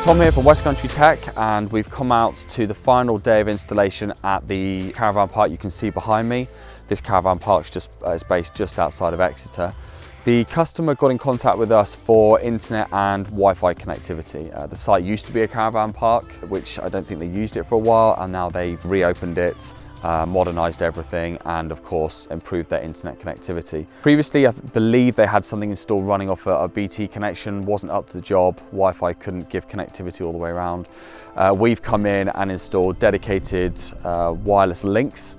Tom here from West Country Tech, and we've come out to the final day of installation at the caravan park you can see behind me. This caravan park is based just outside of Exeter. The customer got in contact with us for internet and Wi-Fi connectivity. The site used to be a caravan park, which I don't think they used it for a while, and now they've reopened it, modernised everything, and of course improved their internet connectivity. Previously, I believe they had something installed running off a BT connection, wasn't up to the job. Wi-Fi couldn't give connectivity all the way around. We've come in and installed dedicated wireless links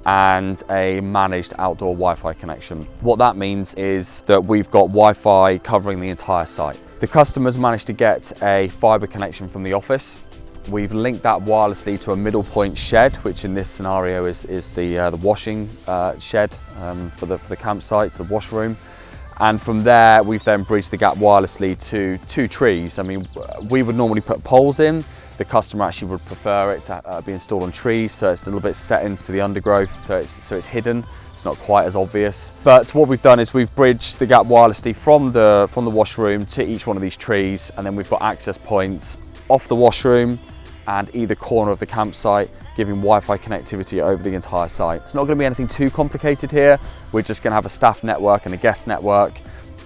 and a managed outdoor Wi-Fi connection. What that means is that we've got Wi-Fi covering the entire site. The customers managed to get a fibre connection from the office. We've linked that wirelessly to a middle point shed, which in this scenario is the washing shed for the campsite, the washroom. And from there, we've then bridged the gap wirelessly to 2 trees. I mean, we would normally put poles in. The customer actually would prefer it to be installed on trees, so it's a little bit set into the undergrowth, so it's hidden. It's not quite as obvious. But what we've done is we've bridged the gap wirelessly from the washroom to each one of these trees, and then we've got access points off the washroom and either corner of the campsite, giving Wi-Fi connectivity over the entire site. It's not going to be anything too complicated here. We're just going to have a staff network and a guest network.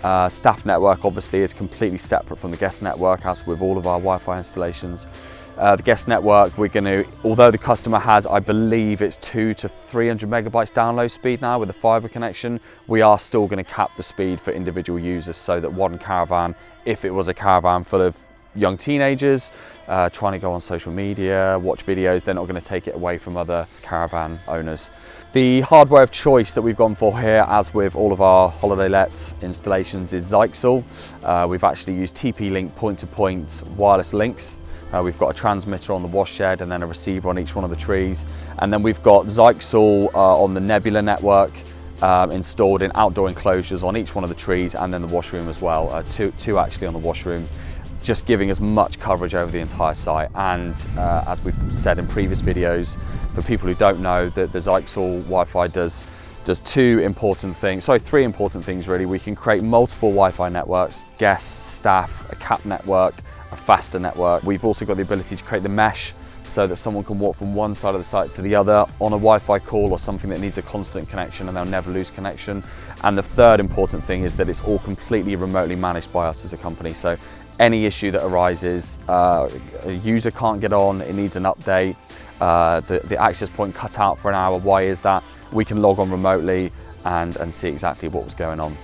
Staff network obviously is completely separate from the guest network, as with all of our Wi-Fi installations. The guest network, we're going to, although the customer has, I believe it's 200 to 300 megabytes download speed now with the fibre connection, we are still going to cap the speed for individual users, so that one caravan, if it was a caravan full of young teenagers trying to go on social media, watch videos, they're not going to take it away from other caravan owners. The hardware of choice that we've gone for here, as with all of our holiday let installations, is Zyxel. We've actually used TP-Link point-to-point wireless links. We've got a transmitter on the wash shed and then a receiver on each one of the trees. And then we've got Zyxel on the Nebula network installed in outdoor enclosures on each one of the trees, and then the washroom as well, two actually on the washroom, just giving us much coverage over the entire site. And as we've said in previous videos, for people who don't know, the Zyxel Wi-Fi does 3 important things really. We can create multiple Wi-Fi networks, guests, staff, a cap network, a faster network. We've also got the ability to create the mesh so that someone can walk from one side of the site to the other on a Wi-Fi call or something that needs a constant connection, and they'll never lose connection. And the third important thing is that it's all completely remotely managed by us as a company. So any issue that arises, a user can't get on, it needs an update, the access point cut out for an hour, why is that? We can log on remotely and see exactly what was going on.